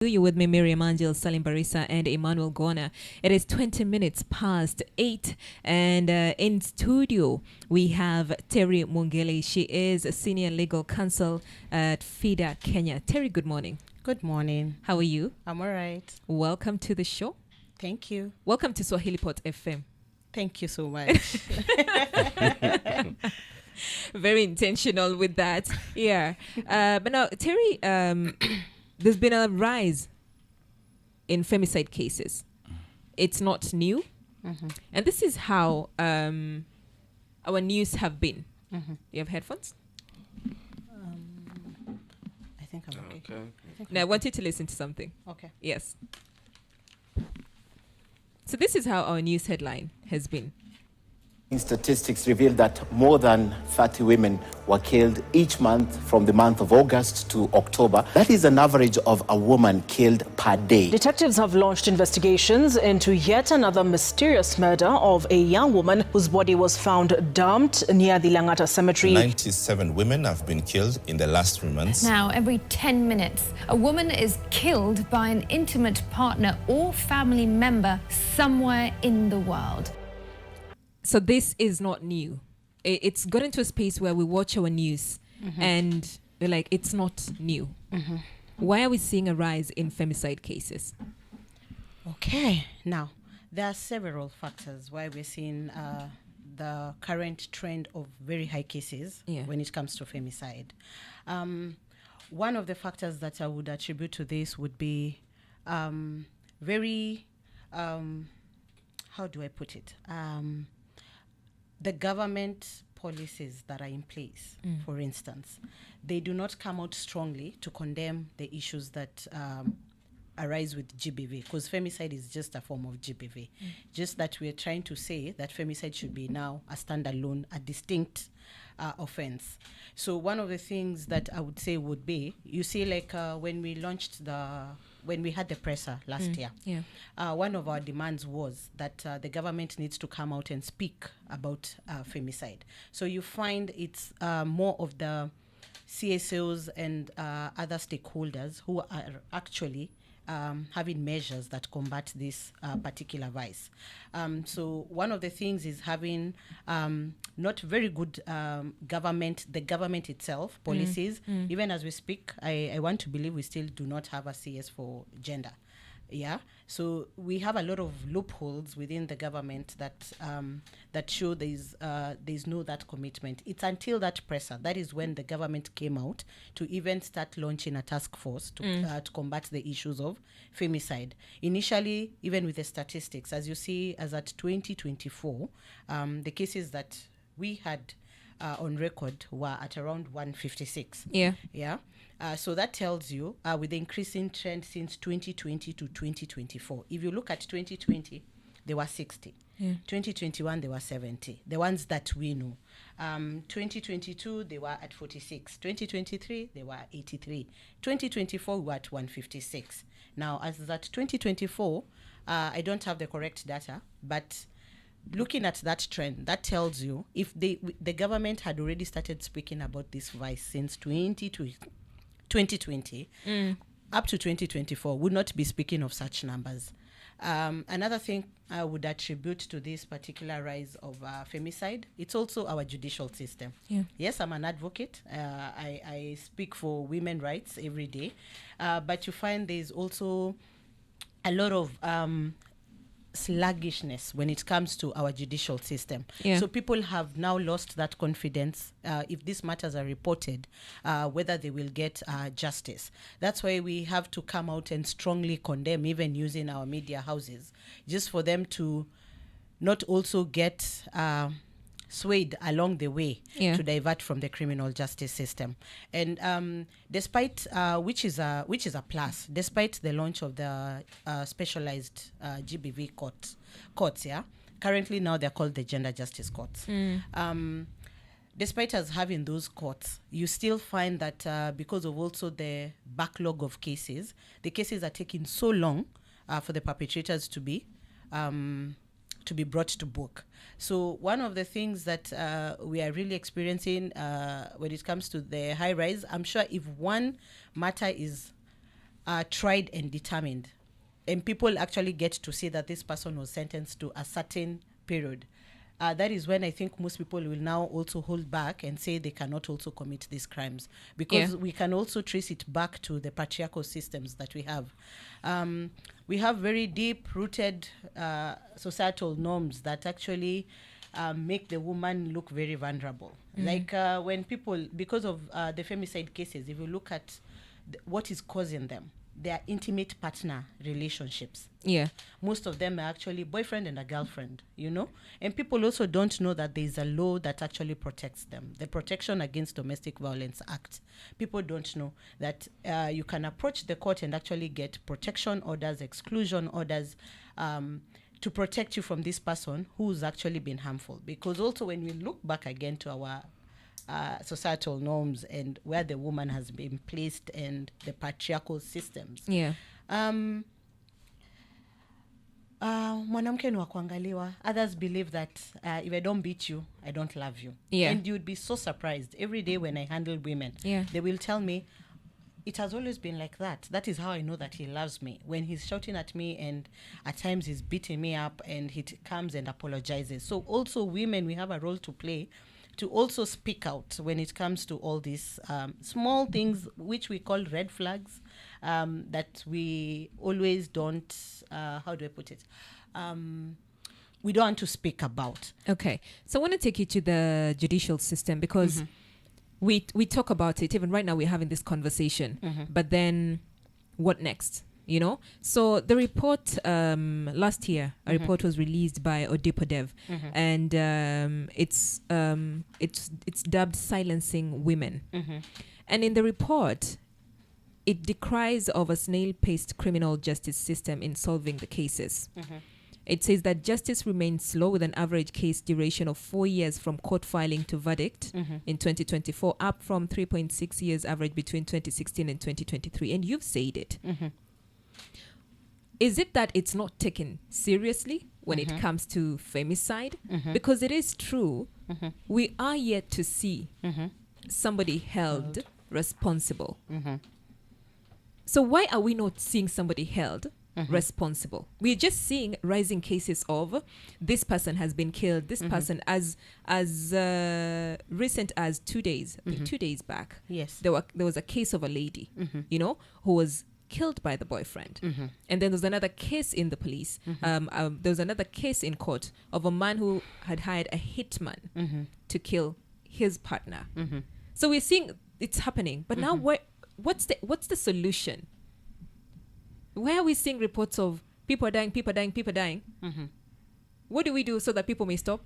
You with me, Miriam Angel, Salim Barisa, and Emmanuel Gona. It is 20 minutes past 8, and in studio we have Terry Mwongeli. She is a senior legal counsel at FIDA Kenya. Terry, good morning. Good morning. How are you? I'm all right. Welcome to the show. Thank you. Welcome to Swahili Pot FM. Thank you so much. Very intentional with that. Yeah. But now, Terry, there's been a rise in femicide cases. It's not new. Mm-hmm. And this is how our news have been. Mm-hmm. You have headphones? I think I'm okay. Now, I want you to listen to something. Okay. Yes. So this is how our news headline has been. Statistics reveal that more than 30 women were killed each month from the month of August to October. That is an average of a woman killed per day. Detectives have launched investigations into yet another mysterious murder of a young woman whose body was found dumped near the Langata cemetery. 97 women have been killed in the last 3 months. Now, every 10 minutes, a woman is killed by an intimate partner or family member somewhere in the world. So this is not new. It's got into a space where we watch our news and we're like, it's not new. Mm-hmm. Why are we seeing a rise in femicide cases? Okay. Now, there are several factors why we're seeing the current trend of very high cases when it comes to femicide. One of the factors that I would attribute to this would be how do I put it? The government policies that are in place, for instance, they do not come out strongly to condemn the issues that arise with GBV, because femicide is just a form of GBV. Just that we're trying to say that femicide should be now a standalone, a distinct offense. So one of the things that I would say would be, you see, like when we had the presser last year, one of our demands was that the government needs to come out and speak about femicide. So you find it's more of the CSOs and other stakeholders who are actually having measures that combat this particular vice. So one of the things is having not very good the government itself, policies. Even as we speak, I want to believe we still do not have a CS for gender. Yeah, so we have a lot of loopholes within the government that show there's no that commitment. It's until that presser, that is when the government came out to even start launching a task force to combat the issues of femicide. Initially, even with the statistics, as you see, as at 2024, the cases that we had on record were at around 156. Yeah. So that tells you with the increasing trend since 2020 to 2024. If you look at 2020, there were 60. 2021, there were 70. The ones that we know. 2022, they were at 46. 2023, they were 83. 2024, we were at 156. Now, as that 2024, I don't have the correct data, but looking at that trend, that tells you if the government had already started speaking about this vice since 2020, up to 2024, would not be speaking of such numbers. Another thing I would attribute to this particular rise of femicide, it's also our judicial system. Yes, I'm an advocate. I speak for women's rights every day. But you find there's also a lot of sluggishness when it comes to our judicial system. So people have now lost that confidence if these matters are reported, whether they will get justice. That's why we have to come out and strongly condemn, even using our media houses, just for them to not also get swayed along the way to divert from the criminal justice system. And despite which is a plus, despite the launch of the specialized GBV courts, currently now they're called the gender justice courts. Despite us having those courts, you still find that because of also the backlog of cases, the cases are taking so long for the perpetrators to be brought to book. So one of the things that we are really experiencing when it comes to the high rise, I'm sure if one matter is tried and determined, and people actually get to see that this person was sentenced to a certain period, that is when I think most people will now also hold back and say they cannot also commit these crimes, because we can also trace it back to the patriarchal systems that we have. We have very deep-rooted societal norms that actually make the woman look very vulnerable. Like when people, because of the femicide cases, if you look at what is causing them, they are intimate partner relationships. Yeah. Most of them are actually boyfriend and a girlfriend, you know? And people also don't know that there is a law that actually protects them. The Protection Against Domestic Violence Act. People don't know that you can approach the court and actually get protection orders, exclusion orders, to protect you from this person who's actually been harmful. Because also when we look back again to our societal norms and where the woman has been placed and the patriarchal systems. Yeah. Mwanamke ni wa kuangaliwa. Others believe that if I don't beat you, I don't love you. Yeah. And you'd be so surprised. Every day when I handle women, they will tell me, it has always been like that. That is how I know that he loves me. When he's shouting at me and at times he's beating me up and he comes and apologizes. So also women, we have a role to play to also speak out when it comes to all these small things which we call red flags, that we always don't, how do I put it? We don't want to speak about. Okay. So I want to take you to the judicial system, because we talk about it. Even right now we're having this conversation. But then what next? You know? So the report last year, a report was released by Odipodev, and it's dubbed Silencing Women. And in the report, it decries of a snail-paced criminal justice system in solving the cases. It says that justice remains slow, with an average case duration of 4 years from court filing to verdict in 2024, up from 3.6 years average between 2016 and 2023. And you've said it. Is it that it's not taken seriously when it comes to femicide? Because it is true, we are yet to see somebody held responsible. So why are we not seeing somebody held responsible? We're just seeing rising cases of this person has been killed, this person, as recent as 2 days, 2 days back. Yes. There was a case of a lady, you know, who was killed by the boyfriend. And then there's another case in the police. There was another case in court of a man who had hired a hitman to kill his partner. So we're seeing it's happening. But now what's the solution? Where are we seeing reports of people dying? What do we do so that people may stop?